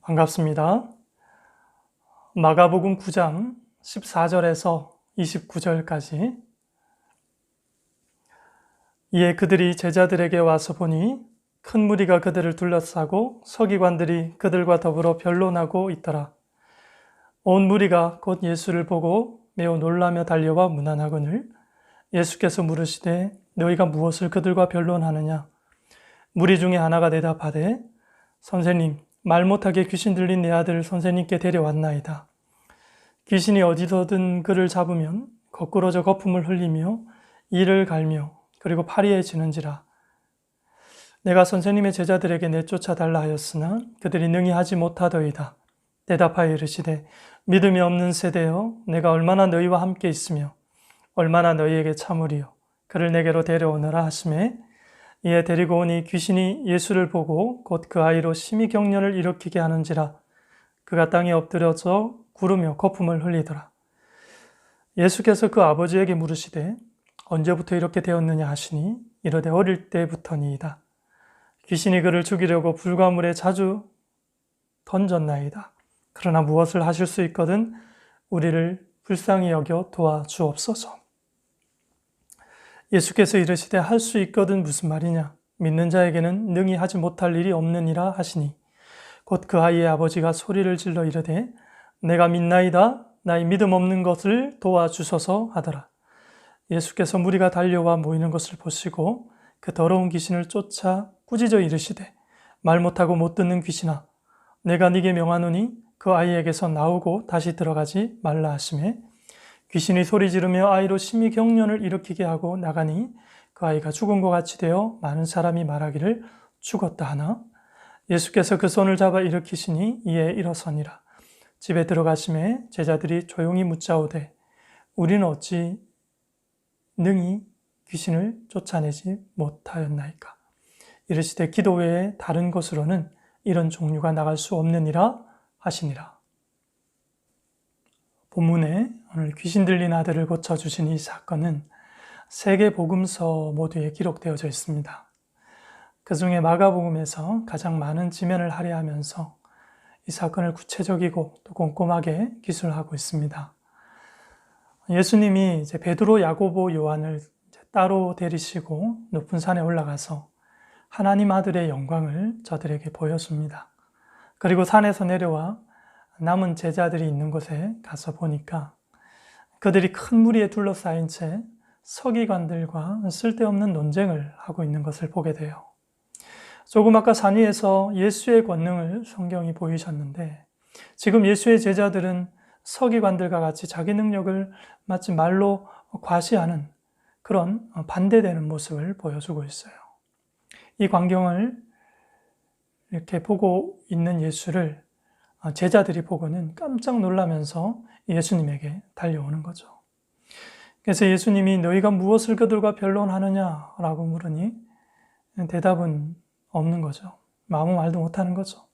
반갑습니다. 마가복음 9장 14절에서 29절까지. 이에 그들이 제자들에게 와서 보니 큰 무리가 그들을 둘러싸고 서기관들이 그들과 더불어 변론하고 있더라. 온 무리가 곧 예수를 보고 매우 놀라며 달려와 문안하거늘 예수께서 물으시되 너희가 무엇을 그들과 변론하느냐? 무리 중에 하나가 대답하되 선생님, 말 못하게 귀신 들린 내 아들을 선생님께 데려왔나이다. 귀신이 어디서든 그를 잡으면 거꾸러져 거품을 흘리며 이를 갈며 그리고 파리에 지는지라. 내가 선생님의 제자들에게 내쫓아 달라 하였으나 그들이 능히 하지 못하더이다. 대답하여 이르시되 믿음이 없는 세대여 내가 얼마나 너희와 함께 있으며 얼마나 너희에게 참으리요. 그를 내게로 데려오너라 하시매 이에 데리고 오니 귀신이 예수를 보고 곧 그 아이로 심히 경련을 일으키게 하는지라. 그가 땅에 엎드려져 구르며 거품을 흘리더라. 예수께서 그 아버지에게 물으시되 언제부터 이렇게 되었느냐 하시니 이르되 어릴 때부터니이다. 귀신이 그를 죽이려고 불가물에 자주 던졌나이다. 그러나 무엇을 하실 수 있거든 우리를 불쌍히 여겨 도와주옵소서. 예수께서 이르시되 할 수 있거든 무슨 말이냐? 믿는 자에게는 능히 하지 못할 일이 없느니라 하시니 곧 그 아이의 아버지가 소리를 질러 이르되 내가 믿나이다. 나의 믿음 없는 것을 도와주소서 하더라. 예수께서 무리가 달려와 모이는 것을 보시고 그 더러운 귀신을 쫓아 꾸짖어 이르시되 말 못하고 못 듣는 귀신아 내가 네게 명하노니 그 아이에게서 나오고 다시 들어가지 말라 하시매 귀신이 소리 지르며 아이로 심히 경련을 일으키게 하고 나가니 그 아이가 죽은 것 같이 되어 많은 사람이 말하기를 죽었다 하나 예수께서 그 손을 잡아 일으키시니 이에 일어서니라. 집에 들어가심에 제자들이 조용히 묻자오되 우리는 어찌 능히 귀신을 쫓아내지 못하였나이까? 이르시되 기도 외에 다른 것으로는 이런 종류가 나갈 수 없느니라 하시니라. 본문에 오늘 귀신 들린 아들을 고쳐주신 이 사건은 세계 복음서 모두에 기록되어져 있습니다. 그 중에 마가복음에서 가장 많은 지면을 할애하면서 이 사건을 구체적이고 또 꼼꼼하게 기술하고 있습니다. 예수님이 이제 베드로, 야고보, 요한을 따로 데리시고 높은 산에 올라가서 하나님 아들의 영광을 저들에게 보여줍니다. 그리고 산에서 내려와 남은 제자들이 있는 곳에 가서 보니까 그들이 큰 무리에 둘러싸인 채 서기관들과 쓸데없는 논쟁을 하고 있는 것을 보게 돼요. 조금 아까 산 위에서 예수의 권능을 성경이 보이셨는데 지금 예수의 제자들은 서기관들과 같이 자기 능력을 마치 말로 과시하는 그런 반대되는 모습을 보여주고 있어요. 이 광경을 이렇게 보고 있는 예수를 제자들이 보고는 깜짝 놀라면서 예수님에게 달려오는 거죠. 그래서 예수님이 너희가 무엇을 그들과 변론하느냐라고 물으니 대답은 없는 거죠. 아무 말도 못하는 거죠.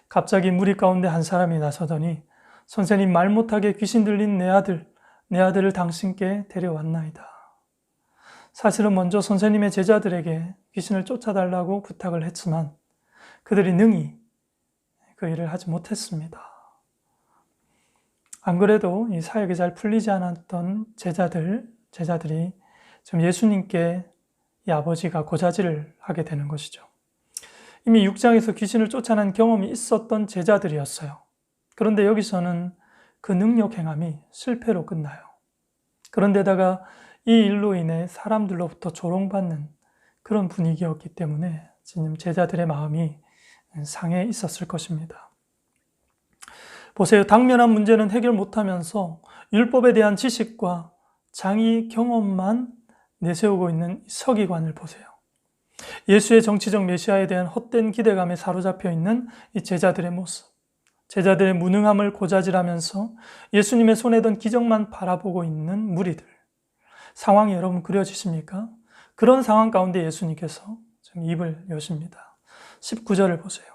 갑자기 무리 가운데 한 사람이 나서더니 선생님 말 못하게 귀신 들린 내 아들을 당신께 데려왔나이다. 사실은 먼저 선생님의 제자들에게 귀신을 쫓아달라고 부탁을 했지만 그들이 능히 그 일을 하지 못했습니다. 안 그래도 이 사역이 잘 풀리지 않았던 제자들이 지금 예수님께 이 아버지가 고자질을 하게 되는 것이죠. 이미 6장에서 귀신을 쫓아낸 경험이 있었던 제자들이었어요. 그런데 여기서는 그 능력 행함이 실패로 끝나요. 그런데다가 이 일로 인해 사람들로부터 조롱받는 그런 분위기였기 때문에 지금 제자들의 마음이 상해 있었을 것입니다. 보세요. 당면한 문제는 해결 못하면서 율법에 대한 지식과 장의 경험만 내세우고 있는 서기관을 보세요. 예수의 정치적 메시아에 대한 헛된 기대감에 사로잡혀 있는 이 제자들의 모습. 제자들의 무능함을 고자질하면서 예수님의 손에 든 기적만 바라보고 있는 무리들. 상황이 여러분 그려지십니까? 그런 상황 가운데 예수님께서 지금 입을 여십니다. 19절을 보세요.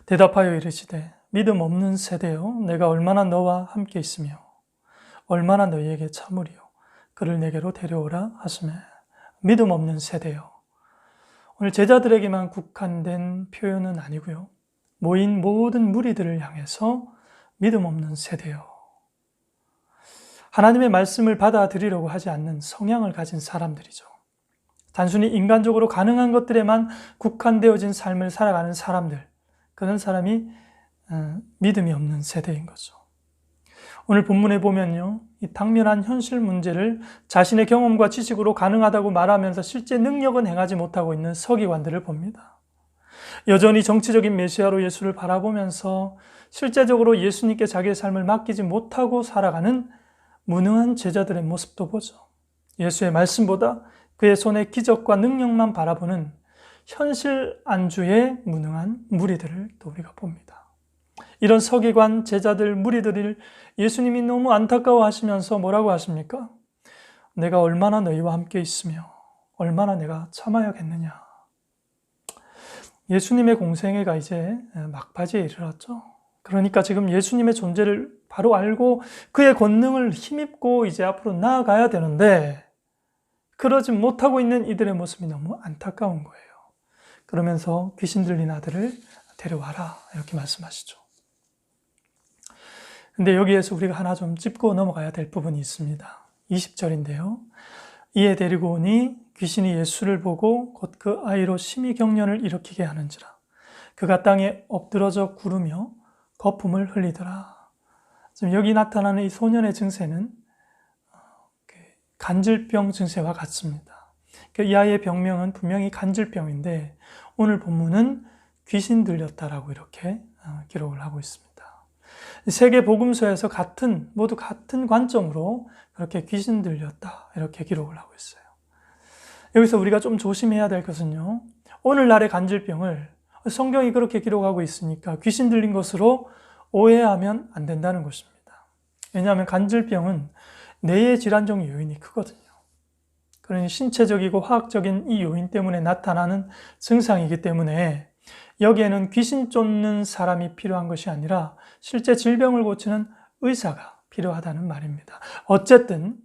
대답하여 이르시되 믿음 없는 세대여 내가 얼마나 너와 함께 있으며 얼마나 너희에게 참으리요. 그를 내게로 데려오라 하시매 믿음 없는 세대여. 오늘 제자들에게만 국한된 표현은 아니고요. 모인 모든 무리들을 향해서 믿음 없는 세대요. 하나님의 말씀을 받아들이려고 하지 않는 성향을 가진 사람들이죠. 단순히 인간적으로 가능한 것들에만 국한되어진 삶을 살아가는 사람들, 그런 사람이 믿음이 없는 세대인 거죠. 오늘 본문에 보면요, 이 당면한 현실 문제를 자신의 경험과 지식으로 가능하다고 말하면서 실제 능력은 행하지 못하고 있는 서기관들을 봅니다. 여전히 정치적인 메시아로 예수를 바라보면서 실제적으로 예수님께 자기의 삶을 맡기지 못하고 살아가는 무능한 제자들의 모습도 보죠. 예수의 말씀보다 그의 손의 기적과 능력만 바라보는 현실 안주의 무능한 무리들을 또 우리가 봅니다. 이런 서기관, 제자들, 무리들을 예수님이 너무 안타까워하시면서 뭐라고 하십니까? 내가 얼마나 너희와 함께 있으며 얼마나 내가 참아야겠느냐. 예수님의 공생애가 이제 막바지에 이르렀죠. 그러니까 지금 예수님의 존재를 바로 알고 그의 권능을 힘입고 이제 앞으로 나아가야 되는데 그러지 못하고 있는 이들의 모습이 너무 안타까운 거예요. 그러면서 귀신 들린 아들을 데려와라 이렇게 말씀하시죠. 근데 여기에서 우리가 하나 좀 짚고 넘어가야 될 부분이 있습니다. 20절인데요. 이에 데리고 오니 귀신이 예수를 보고 곧 그 아이로 심히 경련을 일으키게 하는지라. 그가 땅에 엎드러져 구르며 거품을 흘리더라. 지금 여기 나타나는 이 소년의 증세는 간질병 증세와 같습니다. 이 아이의 병명은 분명히 간질병인데 오늘 본문은 귀신 들렸다라고 이렇게 기록을 하고 있습니다. 세계 복음서에서 모두 같은 관점으로 그렇게 귀신 들렸다 이렇게 기록을 하고 있어요. 여기서 우리가 좀 조심해야 될 것은요, 오늘날의 간질병을 성경이 그렇게 기록하고 있으니까 귀신 들린 것으로 오해하면 안 된다는 것입니다. 왜냐하면 간질병은 뇌의 질환적 요인이 크거든요. 그러니 신체적이고 화학적인 이 요인 때문에 나타나는 증상이기 때문에 여기에는 귀신 쫓는 사람이 필요한 것이 아니라 실제 질병을 고치는 의사가 필요하다는 말입니다. 어쨌든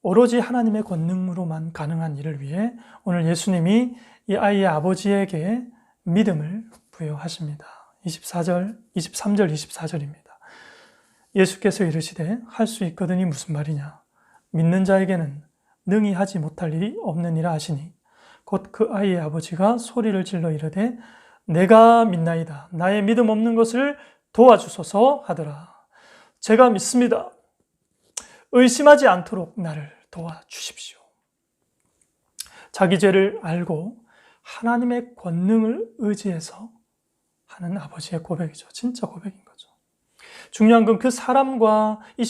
오로지 하나님의 권능으로만 가능한 일을 위해 오늘 예수님이 이 아이의 아버지에게 믿음을 부여하십니다. 23절, 24절입니다. 예수께서 이르시되 할 수 있거든이 무슨 말이냐? 믿는 자에게는 능히 하지 못할 일이 없느니라 하시니 곧 그 아이의 아버지가 소리를 질러 이르되 내가 믿나이다. 나의 믿음 없는 것을 도와주소서 하더라. 제가 믿습니다. 의심하지 않도록 나를 도와주십시오. 자기 죄를 알고 하나님의 권능을 의지해서 하는 아버지의 고백이죠. 진짜 고백인 거죠. 중요한 건 그 사람과 이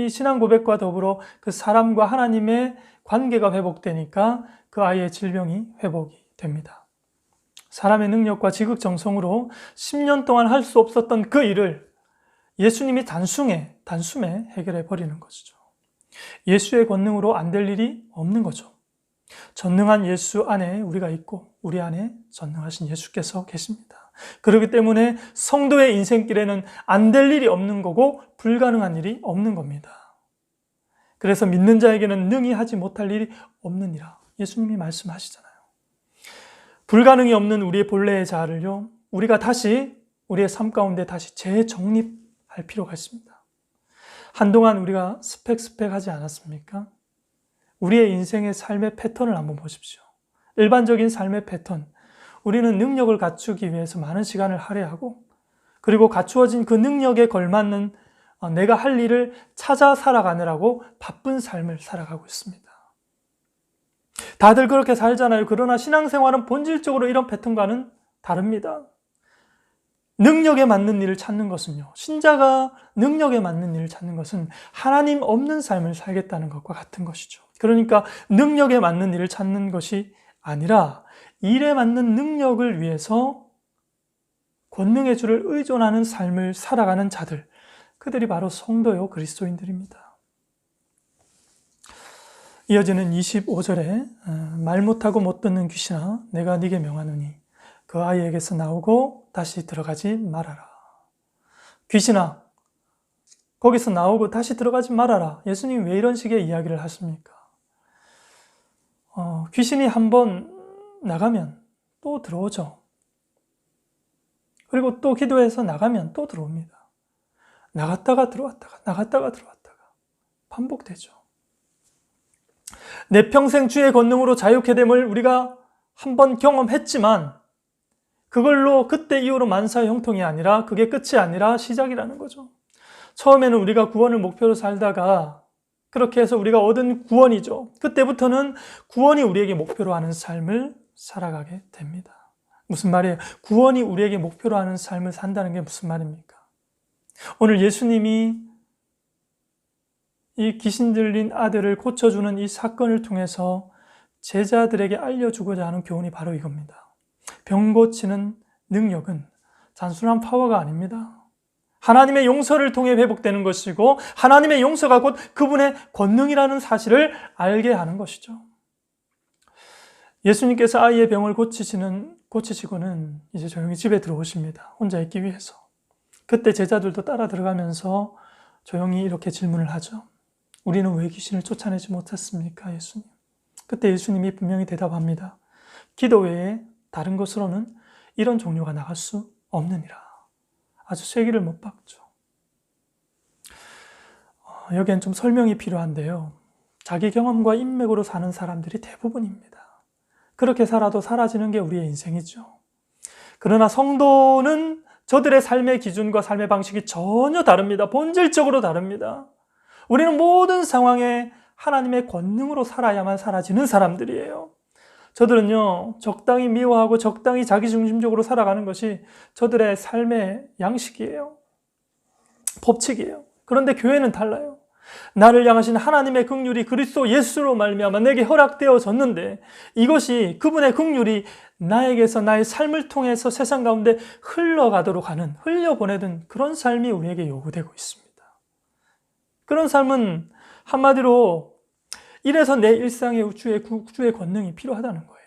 신앙 고백과 더불어 그 사람과 하나님의 관계가 회복되니까 그 아이의 질병이 회복이 됩니다. 사람의 능력과 지극정성으로 10년 동안 할 수 없었던 그 일을 예수님이 단숨에 해결해 버리는 것이죠. 예수의 권능으로 안 될 일이 없는 거죠. 전능한 예수 안에 우리가 있고 우리 안에 전능하신 예수께서 계십니다. 그렇기 때문에 성도의 인생길에는 안 될 일이 없는 거고 불가능한 일이 없는 겁니다. 그래서 믿는 자에게는 능히 하지 못할 일이 없느니라 예수님이 말씀하시잖아요. 불가능이 없는 우리의 본래의 자아를요, 우리가 다시 우리의 삶 가운데 다시 재정립할 필요가 있습니다. 한동안 우리가 스펙하지 않았습니까? 우리의 인생의 삶의 패턴을 한번 보십시오. 일반적인 삶의 패턴. 우리는 능력을 갖추기 위해서 많은 시간을 할애하고 그리고 갖추어진 그 능력에 걸맞는 내가 할 일을 찾아 살아가느라고 바쁜 삶을 살아가고 있습니다. 다들 그렇게 살잖아요. 그러나 신앙생활은 본질적으로 이런 패턴과는 다릅니다. 능력에 맞는 일을 찾는 것은요, 신자가 능력에 맞는 일을 찾는 것은 하나님 없는 삶을 살겠다는 것과 같은 것이죠. 그러니까 능력에 맞는 일을 찾는 것이 아니라 일에 맞는 능력을 위해서 권능의 주를 의존하는 삶을 살아가는 자들, 그들이 바로 성도요 그리스도인들입니다. 이어지는 25절에 말 못하고 못 듣는 귀신아 내가 네게 명하노니 그 아이에게서 나오고 다시 들어가지 말아라. 귀신아 거기서 나오고 다시 들어가지 말아라. 예수님 왜 이런 식의 이야기를 하십니까? 귀신이 한번 나가면 또 들어오죠. 그리고 또 기도해서 나가면 또 들어옵니다. 나갔다가 들어왔다가 나갔다가 들어왔다가 반복되죠. 내 평생 주의 권능으로 자유케 됨을 우리가 한번 경험했지만 그걸로 그때 이후로 만사의 형통이 아니라 그게 끝이 아니라 시작이라는 거죠. 처음에는 우리가 구원을 목표로 살다가 그렇게 해서 우리가 얻은 구원이죠. 그때부터는 구원이 우리에게 목표로 하는 삶을 살아가게 됩니다. 무슨 말이에요? 구원이 우리에게 목표로 하는 삶을 산다는 게 무슨 말입니까? 오늘 예수님이 이 귀신 들린 아들을 고쳐주는 이 사건을 통해서 제자들에게 알려주고자 하는 교훈이 바로 이겁니다. 병 고치는 능력은 단순한 파워가 아닙니다. 하나님의 용서를 통해 회복되는 것이고 하나님의 용서가 곧 그분의 권능이라는 사실을 알게 하는 것이죠. 예수님께서 아이의 병을 고치시고는 이제 조용히 집에 들어오십니다. 혼자 있기 위해서. 그때 제자들도 따라 들어가면서 조용히 이렇게 질문을 하죠. 우리는 왜 귀신을 쫓아내지 못했습니까, 예수님? 그때 예수님이 분명히 대답합니다. 기도 외에 다른 것으로는 이런 종류가 나갈 수 없느니라. 아주 쐐기를 못 박죠. 여기엔 좀 설명이 필요한데요. 자기 경험과 인맥으로 사는 사람들이 대부분입니다. 그렇게 살아도 사라지는 게 우리의 인생이죠. 그러나 성도는 저들의 삶의 기준과 삶의 방식이 전혀 다릅니다. 본질적으로 다릅니다. 우리는 모든 상황에 하나님의 권능으로 살아야만 사라지는 사람들이에요. 저들은요, 적당히 미워하고 적당히 자기중심적으로 살아가는 것이 저들의 삶의 양식이에요. 법칙이에요. 그런데 교회는 달라요. 나를 향하신 하나님의 긍휼이 그리스도 예수로 말미암아 내게 허락되어졌는데 이것이 그분의 긍휼이 나에게서 나의 삶을 통해서 세상 가운데 흘러가도록 하는, 흘려보내는 그런 삶이 우리에게 요구되고 있습니다. 그런 삶은 한마디로 이래서 내 일상에 주의 권능이 필요하다는 거예요.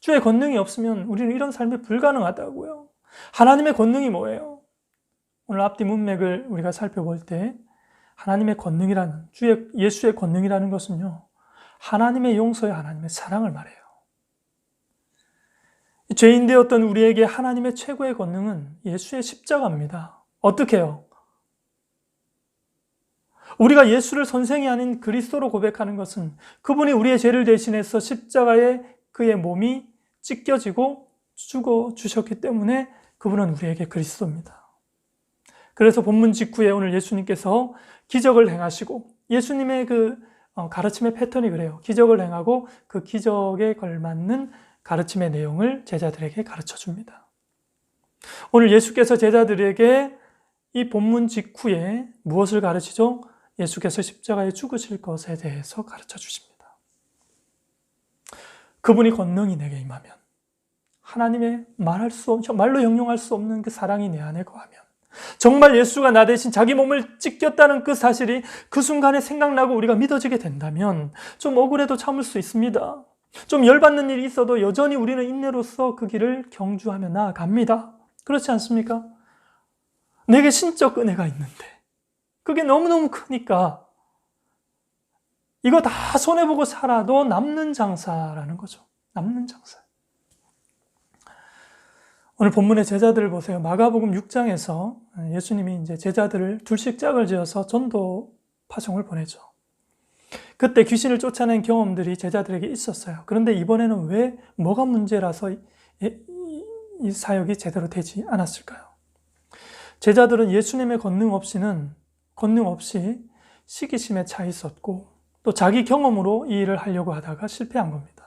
주의 권능이 없으면 우리는 이런 삶이 불가능하다고요. 하나님의 권능이 뭐예요? 오늘 앞뒤 문맥을 우리가 살펴볼 때 하나님의 권능이라는, 예수의 권능이라는 것은요, 하나님의 용서와 하나님의 사랑을 말해요. 죄인 되었던 우리에게 하나님의 최고의 권능은 예수의 십자가입니다. 어떻게 해요? 우리가 예수를 선생이 아닌 그리스도로 고백하는 것은 그분이 우리의 죄를 대신해서 십자가에 그의 몸이 찢겨지고 죽어주셨기 때문에 그분은 우리에게 그리스도입니다. 그래서 본문 직후에 오늘 예수님께서 기적을 행하시고 예수님의 그 가르침의 패턴이 그래요. 기적을 행하고 그 기적에 걸맞는 가르침의 내용을 제자들에게 가르쳐 줍니다. 오늘 예수께서 제자들에게 이 본문 직후에 무엇을 가르치죠? 예수께서 십자가에 죽으실 것에 대해서 가르쳐 주십니다. 그분이 권능이 내게 임하면 하나님의 말로 형용할 수 없는 그 사랑이 내 안에 거하면 정말 예수가 나 대신 자기 몸을 찢겼다는 그 사실이 그 순간에 생각나고 우리가 믿어지게 된다면 좀 억울해도 참을 수 있습니다. 좀 열받는 일이 있어도 여전히 우리는 인내로서 그 길을 경주하며 나아갑니다. 그렇지 않습니까? 내게 신적 은혜가 있는데 그게 너무너무 크니까 이거 다 손해보고 살아도 남는 장사라는 거죠. 남는 장사. 오늘 본문의 제자들을 보세요. 마가복음 6장에서 예수님이 이제 제자들을 둘씩 짝을 지어서 전도 파송을 보내죠. 그때 귀신을 쫓아낸 경험들이 제자들에게 있었어요. 그런데 이번에는 왜 뭐가 문제라서 이 사역이 제대로 되지 않았을까요? 제자들은 예수님의 권능 없이 시기심에 차 있었고 또 자기 경험으로 이 일을 하려고 하다가 실패한 겁니다.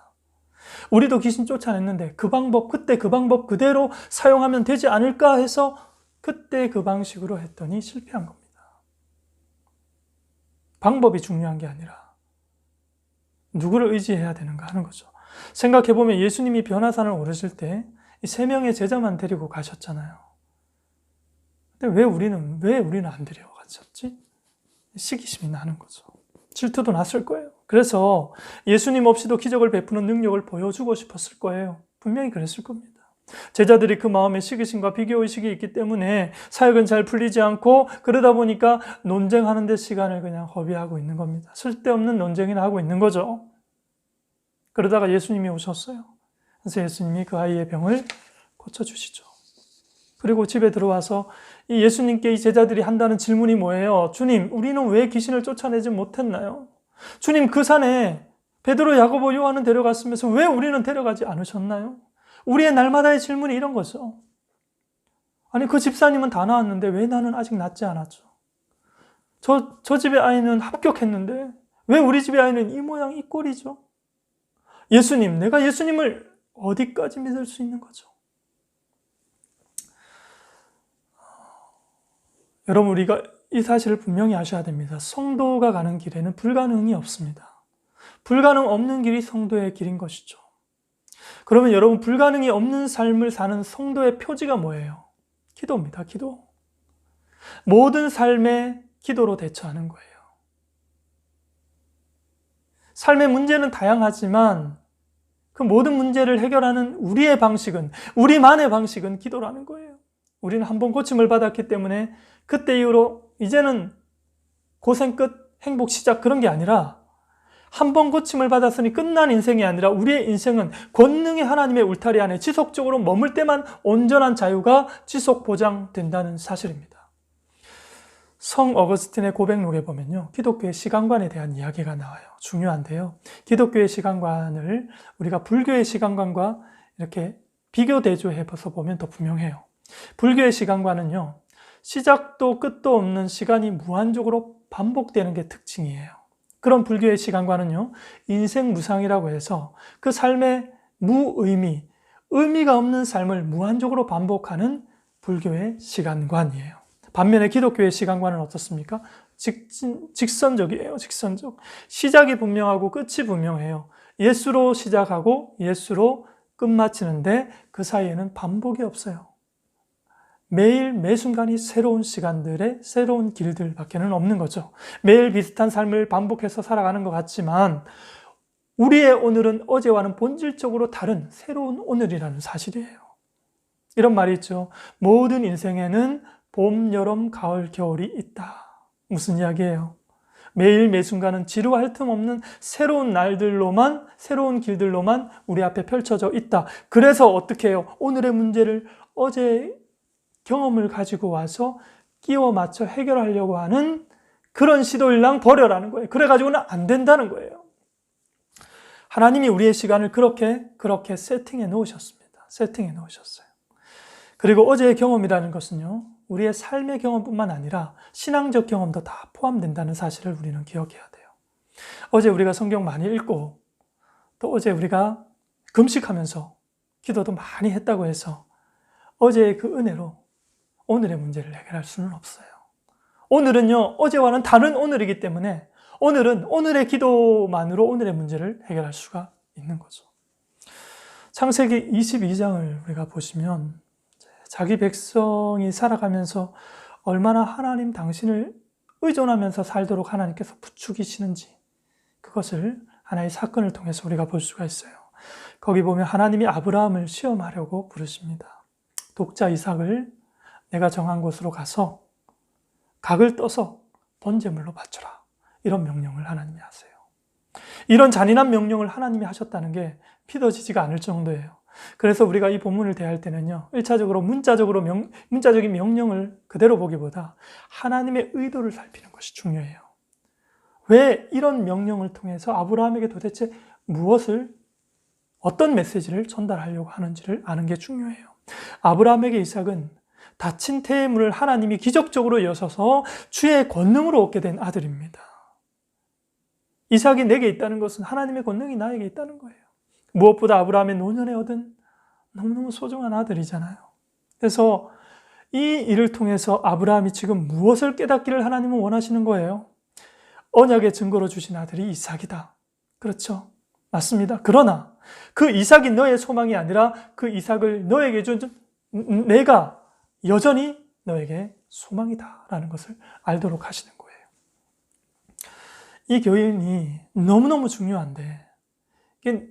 우리도 귀신 쫓아냈는데 그때 그 방법 그대로 사용하면 되지 않을까 해서 그때 그 방식으로 했더니 실패한 겁니다. 방법이 중요한 게 아니라 누구를 의지해야 되는가 하는 거죠. 생각해보면 예수님이 변화산을 오르실 때 이 3명의 제자만 데리고 가셨잖아요. 근데 왜 우리는 안 데려가셨지? 시기심이 나는 거죠. 질투도 났을 거예요. 그래서 예수님 없이도 기적을 베푸는 능력을 보여주고 싶었을 거예요. 분명히 그랬을 겁니다. 제자들이 그 마음에 시기심과 비교의식이 있기 때문에 사역은 잘 풀리지 않고 그러다 보니까 논쟁하는 데 시간을 그냥 허비하고 있는 겁니다. 쓸데없는 논쟁이나 하고 있는 거죠. 그러다가 예수님이 오셨어요. 그래서 예수님이 그 아이의 병을 고쳐주시죠. 그리고 집에 들어와서 이 예수님께 이 제자들이 한다는 질문이 뭐예요? 주님, 우리는 왜 귀신을 쫓아내지 못했나요? 주님, 그 산에 베드로, 야고보, 요한은 데려갔으면서 왜 우리는 데려가지 않으셨나요? 우리의 날마다의 질문이 이런 거죠. 아니, 그 집사님은 다 나았는데 왜 나는 아직 낫지 않았죠? 저 집의 아이는 합격했는데 왜 우리 집의 아이는 이 모양 이 꼴이죠? 예수님, 내가 예수님을 어디까지 믿을 수 있는 거죠? 여러분, 우리가 이 사실을 분명히 아셔야 됩니다. 성도가 가는 길에는 불가능이 없습니다. 불가능 없는 길이 성도의 길인 것이죠. 그러면 여러분, 불가능이 없는 삶을 사는 성도의 표지가 뭐예요? 기도입니다. 기도. 모든 삶에 기도로 대처하는 거예요. 삶의 문제는 다양하지만 그 모든 문제를 해결하는 우리의 방식은, 우리만의 방식은 기도라는 거예요. 우리는 한 번 고침을 받았기 때문에 그때 이후로 이제는 고생 끝, 행복 시작, 그런 게 아니라 한 번 고침을 받았으니 끝난 인생이 아니라 우리의 인생은 권능의 하나님의 울타리 안에 지속적으로 머물 때만 온전한 자유가 지속 보장된다는 사실입니다. 성 어거스틴의 고백록에 보면요, 기독교의 시간관에 대한 이야기가 나와요. 중요한데요, 기독교의 시간관을 우리가 불교의 시간관과 이렇게 비교 대조해서 보면 더 분명해요. 불교의 시간관은요, 시작도 끝도 없는 시간이 무한적으로 반복되는 게 특징이에요. 그런 불교의 시간관은요, 인생 무상이라고 해서 그 삶의 무의미, 의미가 없는 삶을 무한적으로 반복하는 불교의 시간관이에요. 반면에 기독교의 시간관은 어떻습니까? 직선적이에요. 직선적. 시작이 분명하고 끝이 분명해요. 예수로 시작하고 예수로 끝마치는데 그 사이에는 반복이 없어요. 매일 매순간이 새로운 시간들의 새로운 길들밖에는 없는 거죠. 매일 비슷한 삶을 반복해서 살아가는 것 같지만 우리의 오늘은 어제와는 본질적으로 다른 새로운 오늘이라는 사실이에요. 이런 말이 있죠. 모든 인생에는 봄, 여름, 가을, 겨울이 있다. 무슨 이야기예요? 매일 매순간은 지루할 틈 없는 새로운 날들로만, 새로운 길들로만 우리 앞에 펼쳐져 있다. 그래서 어떻게 해요? 오늘의 문제를 어제의 경험을 가지고 와서 끼워 맞춰 해결하려고 하는 그런 시도일랑 버려라는 거예요. 그래가지고는 안 된다는 거예요. 하나님이 우리의 시간을 그렇게 세팅해 놓으셨습니다. 세팅해 놓으셨어요. 그리고 어제의 경험이라는 것은요, 우리의 삶의 경험뿐만 아니라 신앙적 경험도 다 포함된다는 사실을 우리는 기억해야 돼요. 어제 우리가 성경 많이 읽고 또 어제 우리가 금식하면서 기도도 많이 했다고 해서 어제의 그 은혜로 오늘의 문제를 해결할 수는 없어요. 오늘은요, 어제와는 다른 오늘이기 때문에 오늘은 오늘의 기도만으로 오늘의 문제를 해결할 수가 있는 거죠. 창세기 22장을 우리가 보시면 자기 백성이 살아가면서 얼마나 하나님 당신을 의존하면서 살도록 하나님께서 부추기시는지 그것을 하나의 사건을 통해서 우리가 볼 수가 있어요. 거기 보면 하나님이 아브라함을 시험하려고 부르십니다. 독자 이삭을 내가 정한 곳으로 가서 각을 떠서 번제물로 바쳐라. 이런 명령을 하나님이 하세요. 이런 잔인한 명령을 하나님이 하셨다는 게 믿어지지가 않을 정도예요. 그래서 우리가 이 본문을 대할 때는요, 1차적으로 문자적인 명령을 그대로 보기보다 하나님의 의도를 살피는 것이 중요해요. 왜 이런 명령을 통해서 아브라함에게 도대체 어떤 메시지를 전달하려고 하는지를 아는 게 중요해요. 아브라함에게 이삭은 다친 태의 문을 하나님이 기적적으로 여셔서 주의 권능으로 얻게 된 아들입니다. 이삭이 내게 있다는 것은 하나님의 권능이 나에게 있다는 거예요. 무엇보다 아브라함의 노년에 얻은 너무너무 소중한 아들이잖아요. 그래서 이 일을 통해서 아브라함이 지금 무엇을 깨닫기를 하나님은 원하시는 거예요? 언약의 증거로 주신 아들이 이삭이다. 그렇죠? 맞습니다. 그러나 그 이삭이 너의 소망이 아니라 그 이삭을 너에게 준 내가 여전히 너에게 소망이다라는 것을 알도록 하시는 거예요. 이 교훈이 너무너무 중요한데 이게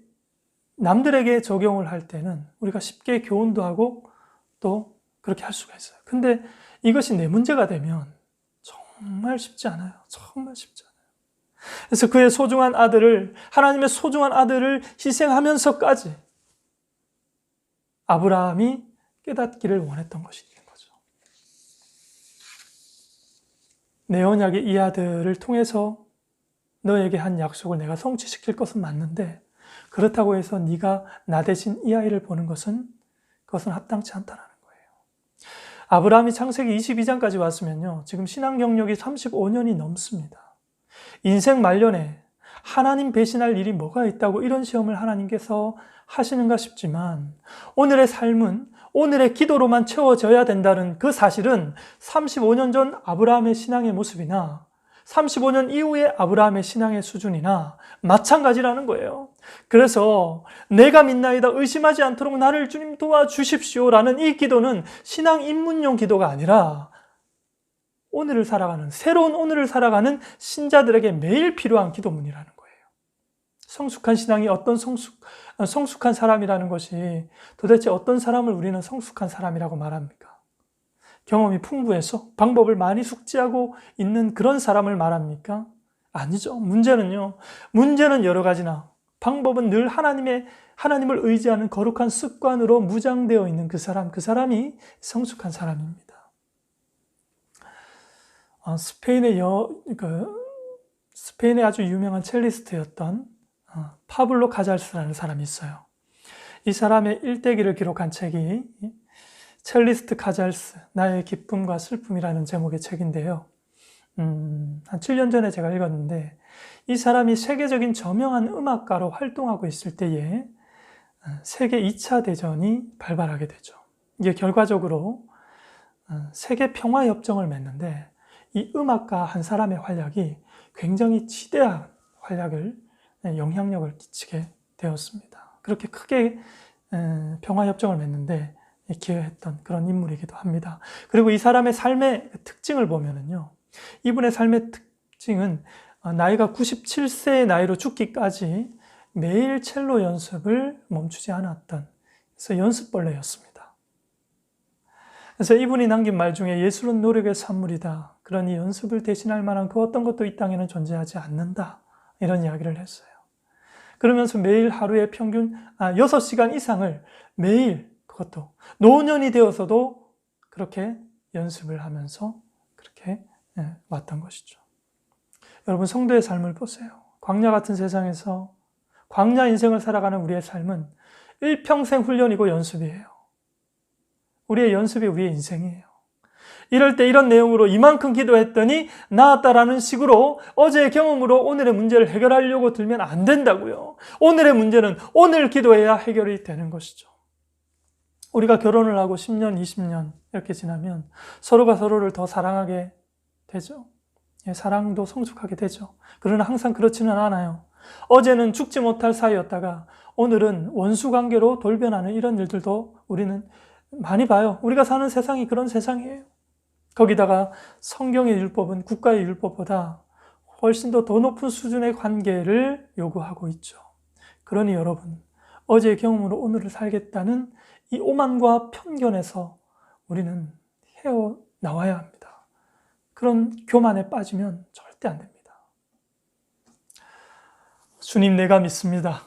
남들에게 적용을 할 때는 우리가 쉽게 교훈도 하고 또 그렇게 할 수가 있어요. 근데 이것이 내 문제가 되면 정말 쉽지 않아요. 정말 쉽지 않아요. 그래서 그의 소중한 아들을, 하나님의 소중한 아들을 희생하면서까지 아브라함이 깨닫기를 원했던 것이 있는 거예요. 내 언약의 이 아들을 통해서 너에게 한 약속을 내가 성취시킬 것은 맞는데 그렇다고 해서 네가 나 대신 이 아이를 보는 것은 그것은 합당치 않다라는 거예요. 아브라함이 창세기 22장까지 왔으면요, 지금 신앙 경력이 35년이 넘습니다. 인생 말년에 하나님 배신할 일이 뭐가 있다고 이런 시험을 하나님께서 하시는가 싶지만 오늘의 삶은 오늘의 기도로만 채워져야 된다는 그 사실은 35년 전 아브라함의 신앙의 모습이나 35년 이후의 아브라함의 신앙의 수준이나 마찬가지라는 거예요. 그래서 내가 믿나이다 의심하지 않도록 나를 주님 도와주십시오라는 이 기도는 신앙 입문용 기도가 아니라 오늘을 살아가는, 새로운 오늘을 살아가는 신자들에게 매일 필요한 기도문이라는 거예요. 성숙한 신앙이 어떤 성숙한 사람이라는 것이 도대체 어떤 사람을 우리는 성숙한 사람이라고 말합니까? 경험이 풍부해서 방법을 많이 숙지하고 있는 그런 사람을 말합니까? 아니죠. 문제는 여러 가지나 방법은 늘 하나님을 의지하는 거룩한 습관으로 무장되어 있는 그 사람이 성숙한 사람입니다. 스페인의 아주 유명한 첼리스트였던 파블로 카잘스라는 사람이 있어요. 이 사람의 일대기를 기록한 책이 첼리스트 카잘스, 나의 기쁨과 슬픔이라는 제목의 책인데요. 한 7년 전에 제가 읽었는데 이 사람이 세계적인 저명한 음악가로 활동하고 있을 때에 세계 2차 대전이 발발하게 되죠. 이게 결과적으로 세계 평화협정을 맺는데 이 음악가 한 사람의 활약이 굉장히 지대한 영향력을 끼치게 되었습니다. 그렇게 크게 평화협정을 맺는데 기여했던 그런 인물이기도 합니다. 그리고 이 사람의 삶의 특징을 보면은요, 이분의 삶의 특징은 나이가 97세의 나이로 죽기까지 매일 첼로 연습을 멈추지 않았던, 그래서 연습벌레였습니다. 그래서 이분이 남긴 말 중에 예술은 노력의 산물이다. 그러니 연습을 대신할 만한 그 어떤 것도 이 땅에는 존재하지 않는다. 이런 이야기를 했어요. 그러면서 매일 하루에 평균 6시간 이상을 매일, 그것도 노년이 되어서도 그렇게 연습을 하면서 그렇게 왔던 것이죠. 여러분, 성도의 삶을 보세요. 광야 같은 세상에서 광야 인생을 살아가는 우리의 삶은 일평생 훈련이고 연습이에요. 우리의 연습이 우리의 인생이에요. 이럴 때 이런 내용으로 이만큼 기도했더니 나았다라는 식으로 어제의 경험으로 오늘의 문제를 해결하려고 들면 안 된다고요. 오늘의 문제는 오늘 기도해야 해결이 되는 것이죠. 우리가 결혼을 하고 10년, 20년 이렇게 지나면 서로가 서로를 더 사랑하게 되죠. 사랑도 성숙하게 되죠. 그러나 항상 그렇지는 않아요. 어제는 죽지 못할 사이였다가 오늘은 원수관계로 돌변하는 이런 일들도 우리는 많이 봐요. 우리가 사는 세상이 그런 세상이에요. 거기다가 성경의 율법은 국가의 율법보다 훨씬 더 높은 수준의 관계를 요구하고 있죠. 그러니 여러분, 어제의 경험으로 오늘을 살겠다는 이 오만과 편견에서 우리는 헤어나와야 합니다. 그런 교만에 빠지면 절대 안 됩니다. 주님, 내가 믿습니다.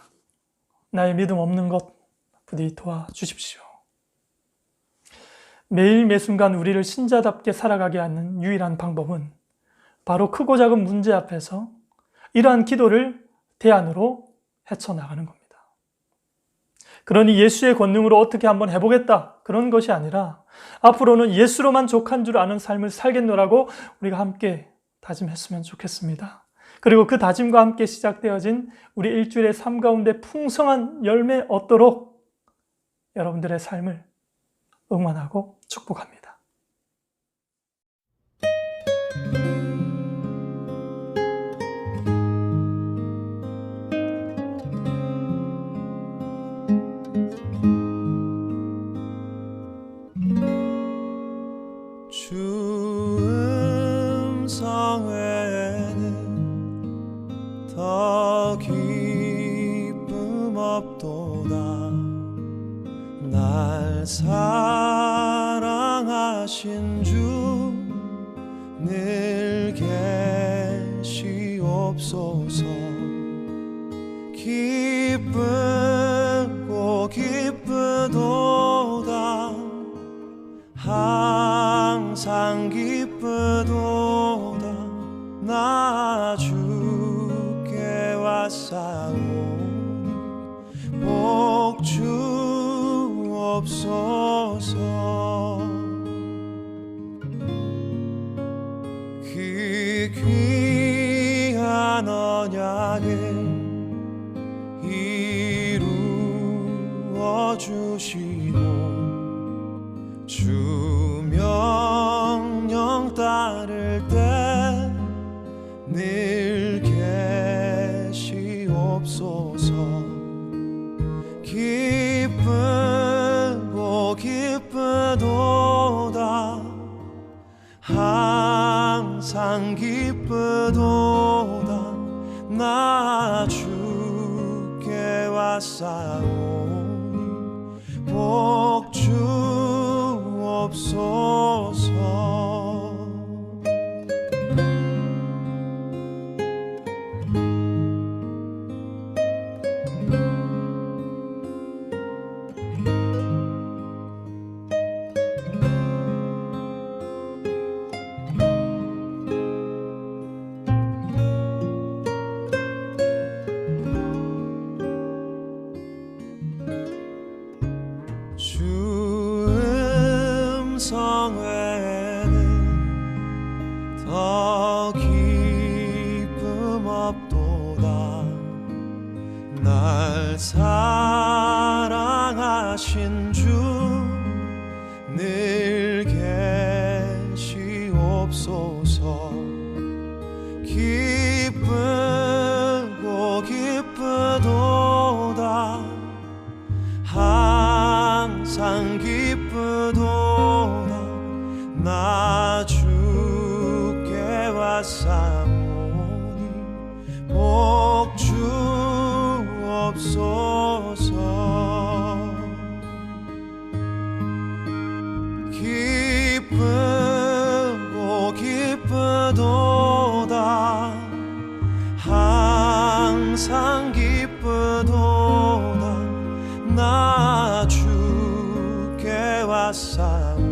나의 믿음 없는 것 부디 도와주십시오. 매일 매순간 우리를 신자답게 살아가게 하는 유일한 방법은 바로 크고 작은 문제 앞에서 이러한 기도를 대안으로 헤쳐나가는 겁니다. 그러니 예수의 권능으로 어떻게 한번 해보겠다, 그런 것이 아니라 앞으로는 예수로만 족한 줄 아는 삶을 살겠노라고 우리가 함께 다짐했으면 좋겠습니다. 그리고 그 다짐과 함께 시작되어진 우리 일주일의 삶 가운데 풍성한 열매 얻도록 여러분들의 삶을 응원하고 축복합니다. 주 음성 외에는 더 기쁨 없도다. 날 사랑하신 주 늘 계시옵소서. 기쁘고 기쁘도다. 항상 기쁘도다. 왔사오니 복 주옵소서. 귀한 언약을 이루어 주시고 주 명령 따를 때 늘 계시옵소서. 기쁘고 기쁘도다 항상 기쁘도다 나 주께 왔사오니 복 주옵소서. 주 음성 외에는 더 기쁨 없도다. 날 사랑하신 주 늘 계시옵소서. 기쁘고 기쁘도다 항상 기쁘도다 나 주께 왔사오니 복 주옵소서. 기쁘고 기쁘도다 항상 기쁘도다 나 주께 왔사오니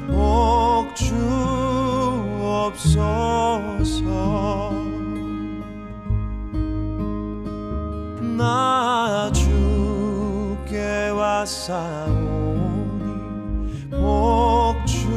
복 주옵소서. 나 주께 왔사오니 복 주옵소서.